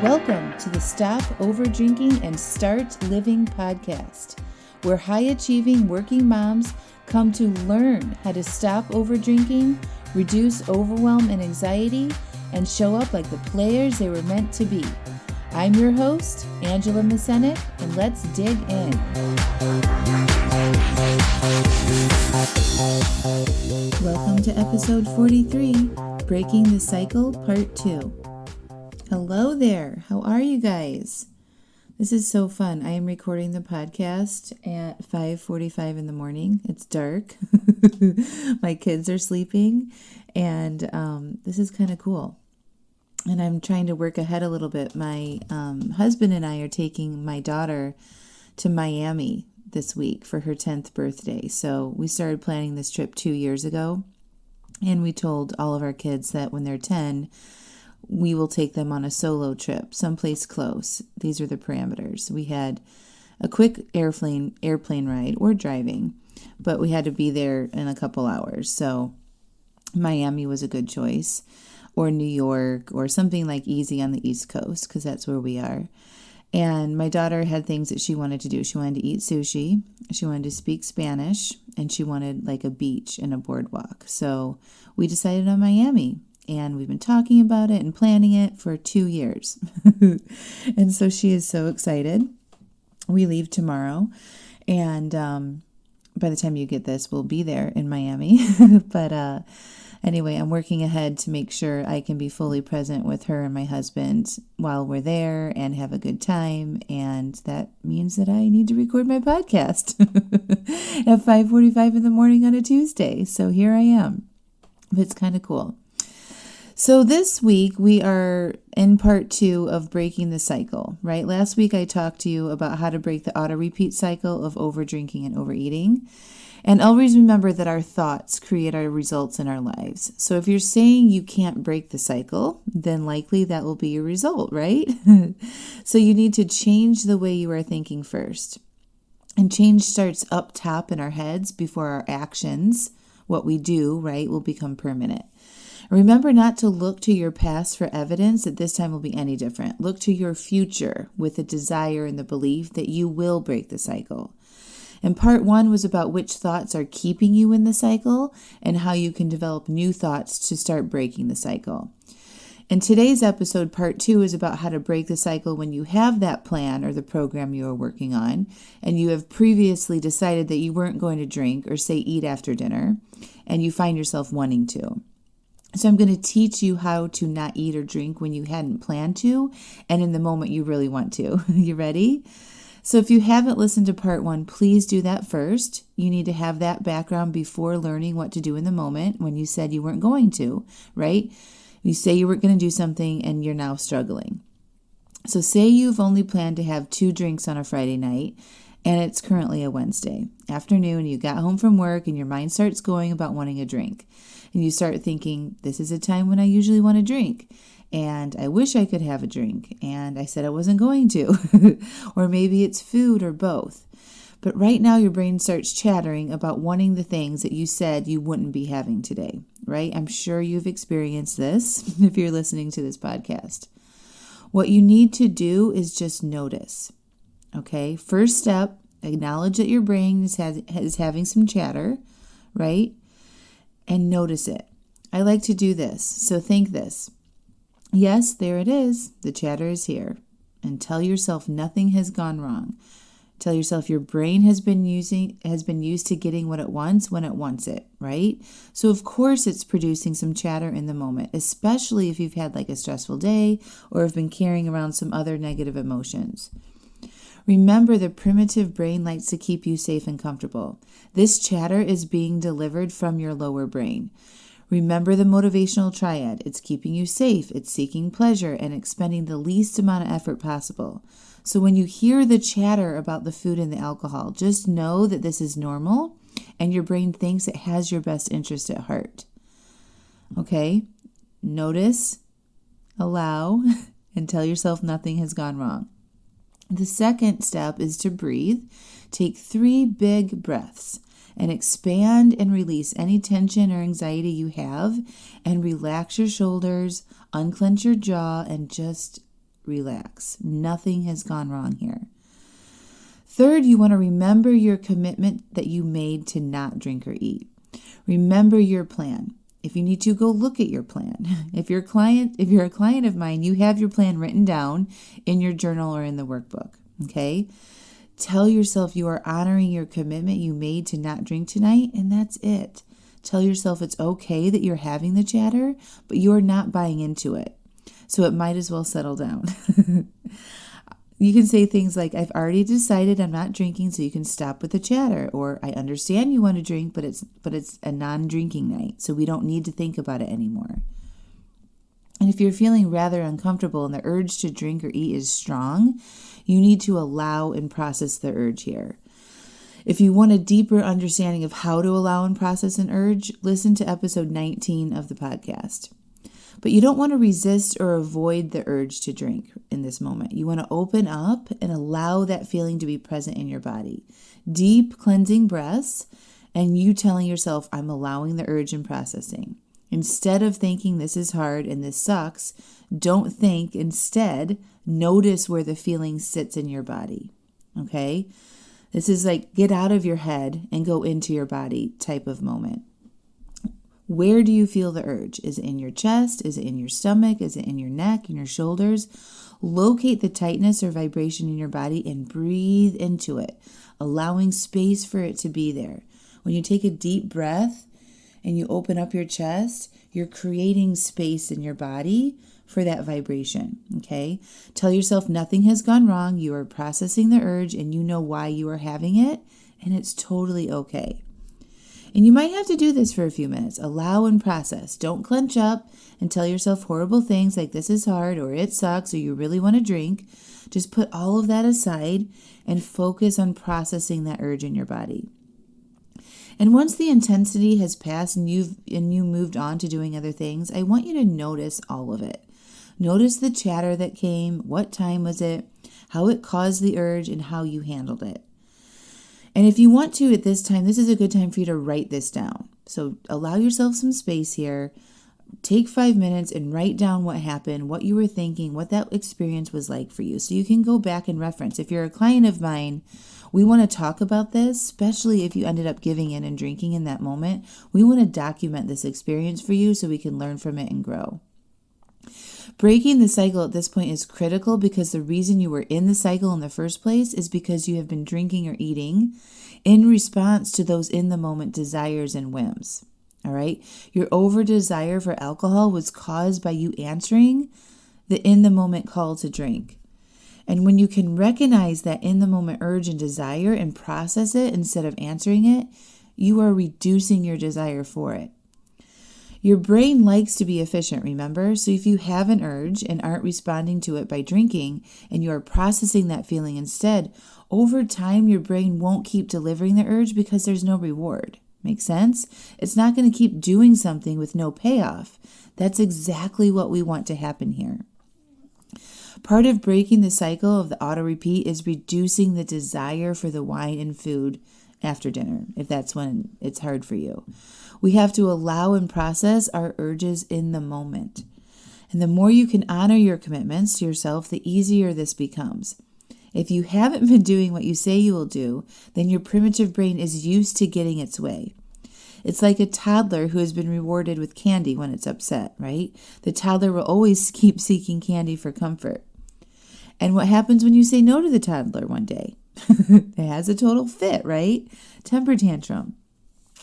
Welcome to the Stop Overdrinking and Start Living podcast, where high-achieving working moms come to learn how to stop overdrinking, reduce overwhelm and anxiety, and show up like the players they were meant to be. I'm your host, Angela Mascenik, and let's dig in. Welcome to episode 43, Breaking the Cycle, Part 2. Hello there. How are you guys? This is so fun. I am recording the podcast at 5:45 in the morning. It's dark. My kids are sleeping, and this is kind of cool. And I'm trying to work ahead a little bit. My husband and I are taking my daughter to Miami this week for her 10th birthday. So we started planning this trip 2 years ago, and we told all of our kids that when they're 10, we will take them on a solo trip, someplace close. These are the parameters. We had a quick airplane ride or driving, but we had to be there in a couple hours. So Miami was a good choice, or New York, or something like easy on the East Coast, because that's where we are. And my daughter had things that she wanted to do. She wanted to eat sushi, she wanted to speak Spanish, and she wanted like a beach and a boardwalk. So we decided on Miami. And we've been talking about it and planning it for 2 years. And so she is so excited. We leave tomorrow. And by the time you get this, we'll be there in Miami. But anyway, I'm working ahead to make sure I can be fully present with her and my husband while we're there and have a good time. And that means that I need to record my podcast at 5:45 in the morning on a Tuesday. So here I am. It's kind of cool. So this week we are in part 2 of breaking the cycle, right? Last week I talked to you about how to break the auto-repeat cycle of overdrinking and overeating. And always remember that our thoughts create our results in our lives. So if you're saying you can't break the cycle, then likely that will be your result, right? So you need to change the way you are thinking first. And change starts up top in our heads before our actions, what we do, right, will become permanent. Remember not to look to your past for evidence that this time will be any different. Look to your future with a desire and the belief that you will break the cycle. And part 1 was about which thoughts are keeping you in the cycle and how you can develop new thoughts to start breaking the cycle. In today's episode, part 2 is about how to break the cycle when you have that plan or the program you are working on, and you have previously decided that you weren't going to drink or say eat after dinner, and you find yourself wanting to. So I'm going to teach you how to not eat or drink when you hadn't planned to, and in the moment you really want to. You ready? So if you haven't listened to part 1, please do that first. You need to have that background before learning what to do in the moment when you said you weren't going to, right? You say you weren't going to do something and you're now struggling. So say you've only planned to have 2 drinks on a Friday night, and it's currently a Wednesday afternoon. You got home from work and your mind starts going about wanting a drink. And you start thinking, this is a time when I usually want to drink. And I wish I could have a drink. And I said I wasn't going to. Or maybe it's food or both. But right now your brain starts chattering about wanting the things that you said you wouldn't be having today. Right? I'm sure you've experienced this if you're listening to this podcast. What you need to do is just notice. Okay? First step, acknowledge that your brain is having some chatter. Right? And notice it. I like to do this, so think this. Yes, there it is. The chatter is here. And tell yourself nothing has gone wrong. Tell yourself your brain has been used to getting what it wants when it wants it, right? So of course it's producing some chatter in the moment, especially if you've had like a stressful day or have been carrying around some other negative emotions. Remember, the primitive brain likes to keep you safe and comfortable. This chatter is being delivered from your lower brain. Remember the motivational triad. It's keeping you safe, it's seeking pleasure, and expending the least amount of effort possible. So when you hear the chatter about the food and the alcohol, just know that this is normal and your brain thinks it has your best interest at heart. Okay? Notice, allow, and tell yourself nothing has gone wrong. The second step is to breathe. Take 3 big breaths and expand and release any tension or anxiety you have, and relax your shoulders, unclench your jaw, and just relax. Nothing has gone wrong here. Third, you want to remember your commitment that you made to not drink or eat. Remember your plan. If you need to, go look at your plan. If you're a client of mine, you have your plan written down in your journal or in the workbook. Okay? Tell yourself you are honoring your commitment you made to not drink tonight, and that's it. Tell yourself it's okay that you're having the chatter, but you're not buying into it. So it might as well settle down. You can say things like, I've already decided I'm not drinking, so you can stop with the chatter. Or, I understand you want to drink, but it's a non-drinking night, so we don't need to think about it anymore. And if you're feeling rather uncomfortable and the urge to drink or eat is strong, you need to allow and process the urge here. If you want a deeper understanding of how to allow and process an urge, listen to episode 19 of the podcast. But you don't want to resist or avoid the urge to drink in this moment. You want to open up and allow that feeling to be present in your body. Deep cleansing breaths and you telling yourself, I'm allowing the urge and processing. Instead of thinking this is hard and this sucks, don't think. Instead, notice where the feeling sits in your body. Okay? This is like get out of your head and go into your body type of moment. Where do you feel the urge? Is it in your chest? Is it in your stomach? Is it in your neck, in your shoulders? Locate the tightness or vibration in your body and breathe into it, allowing space for it to be there. When you take a deep breath and you open up your chest, you're creating space in your body for that vibration, okay? Tell yourself nothing has gone wrong. You are processing the urge and you know why you are having it, and it's totally okay. And you might have to do this for a few minutes. Allow and process. Don't clench up and tell yourself horrible things like this is hard or it sucks or you really want to drink. Just put all of that aside and focus on processing that urge in your body. And once the intensity has passed and you moved on to doing other things, I want you to notice all of it. Notice the chatter that came, what time was it, how it caused the urge, and how you handled it. And if you want to at this time, this is a good time for you to write this down. So allow yourself some space here. Take 5 minutes and write down what happened, what you were thinking, what that experience was like for you. So you can go back and reference. If you're a client of mine, we want to talk about this, especially if you ended up giving in and drinking in that moment. We want to document this experience for you so we can learn from it and grow. Breaking the cycle at this point is critical because the reason you were in the cycle in the first place is because you have been drinking or eating in response to those in-the-moment desires and whims. All right? Your over-desire for alcohol was caused by you answering the in-the-moment call to drink. And when you can recognize that in-the-moment urge and desire and process it instead of answering it, you are reducing your desire for it. Your brain likes to be efficient, remember? So if you have an urge and aren't responding to it by drinking and you are processing that feeling instead, over time your brain won't keep delivering the urge because there's no reward. Make sense? It's not going to keep doing something with no payoff. That's exactly what we want to happen here. Part of breaking the cycle of the auto repeat is reducing the desire for the wine and food after dinner, if that's when it's hard for you. We have to allow and process our urges in the moment. And the more you can honor your commitments to yourself, the easier this becomes. If you haven't been doing what you say you will do, then your primitive brain is used to getting its way. It's like a toddler who has been rewarded with candy when it's upset, right? The toddler will always keep seeking candy for comfort. And what happens when you say no to the toddler one day? It has a total fit, right? Temper tantrum.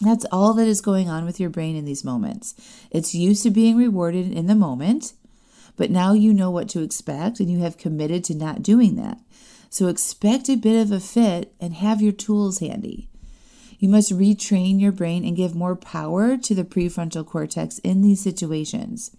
That's all that is going on with your brain in these moments. It's used to being rewarded in the moment, but now you know what to expect and you have committed to not doing that. So expect a bit of a fit and have your tools handy. You must retrain your brain and give more power to the prefrontal cortex in these situations.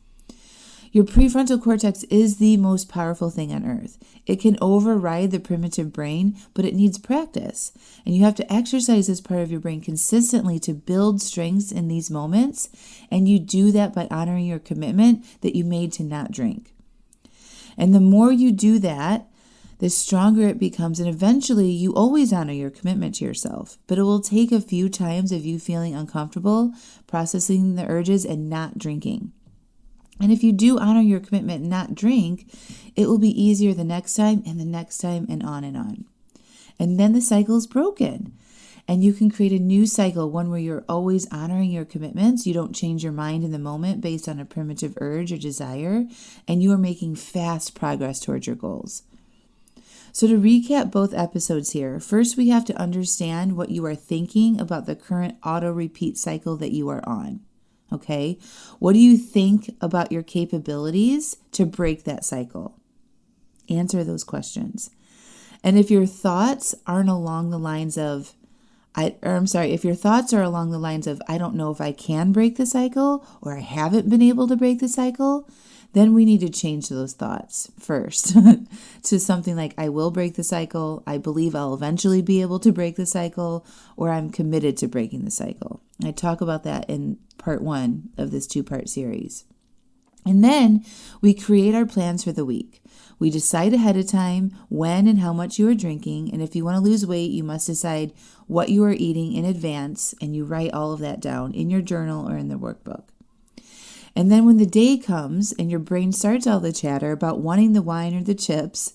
Your prefrontal cortex is the most powerful thing on earth. It can override the primitive brain, but it needs practice. And you have to exercise this part of your brain consistently to build strengths in these moments. And you do that by honoring your commitment that you made to not drink. And the more you do that, the stronger it becomes. And eventually you always honor your commitment to yourself. But it will take a few times of you feeling uncomfortable, processing the urges, and not drinking. And if you do honor your commitment and not drink, it will be easier the next time and the next time and on and on. And then the cycle is broken. And you can create a new cycle, one where you're always honoring your commitments. You don't change your mind in the moment based on a primitive urge or desire, and you are making fast progress towards your goals. So to recap both episodes here, first we have to understand what you are thinking about the current auto-repeat cycle that you are on. Okay? What do you think about your capabilities to break that cycle? Answer those questions. And if your thoughts aren't along the lines of, if your thoughts are along the lines of, I don't know if I can break the cycle, or I haven't been able to break the cycle, then we need to change those thoughts first to something like, I will break the cycle, I believe I'll eventually be able to break the cycle, or I'm committed to breaking the cycle. I talk about that in part 1 of this 2-part series. And then we create our plans for the week. We decide ahead of time when and how much you are drinking. And if you want to lose weight, you must decide what you are eating in advance. And you write all of that down in your journal or in the workbook. And then when the day comes and your brain starts all the chatter about wanting the wine or the chips,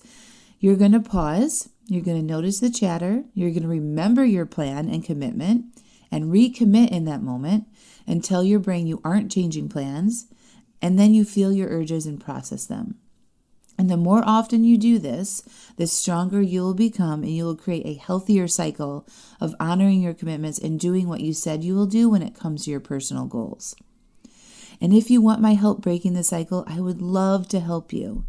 you're going to pause. You're going to notice the chatter. You're going to remember your plan and commitment and recommit in that moment and tell your brain you aren't changing plans. And then you feel your urges and process them. And the more often you do this, the stronger you will become, and you will create a healthier cycle of honoring your commitments and doing what you said you will do when it comes to your personal goals. And if you want my help breaking the cycle, I would love to help you.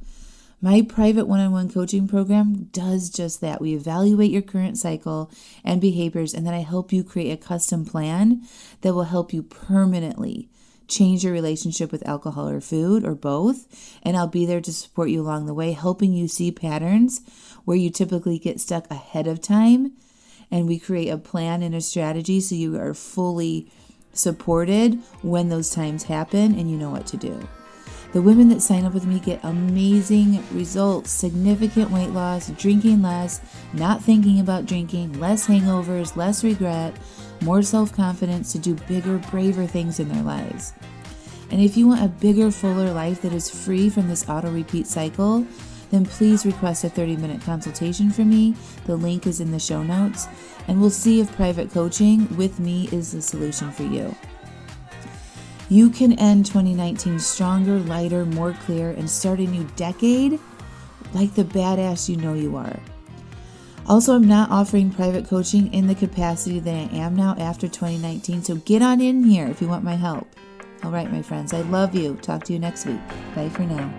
My private one-on-one coaching program does just that. We evaluate your current cycle and behaviors, and then I help you create a custom plan that will help you permanently change your relationship with alcohol or food or both, and I'll be there to support you along the way, helping you see patterns where you typically get stuck ahead of time, and we create a plan and a strategy so you are fully supported when those times happen and you know what to do. The women that sign up with me get amazing results, significant weight loss, drinking less, not thinking about drinking, less hangovers, less regret, more self-confidence to do bigger, braver things in their lives. And if you want a bigger, fuller life that is free from this auto-repeat cycle, then please request a 30-minute consultation from me. The link is in the show notes, and we'll see if private coaching with me is the solution for you. You can end 2019 stronger, lighter, more clear, and start a new decade like the badass you know you are. Also, I'm not offering private coaching in the capacity that I am now after 2019, so get on in here if you want my help. All right, my friends, I love you. Talk to you next week. Bye for now.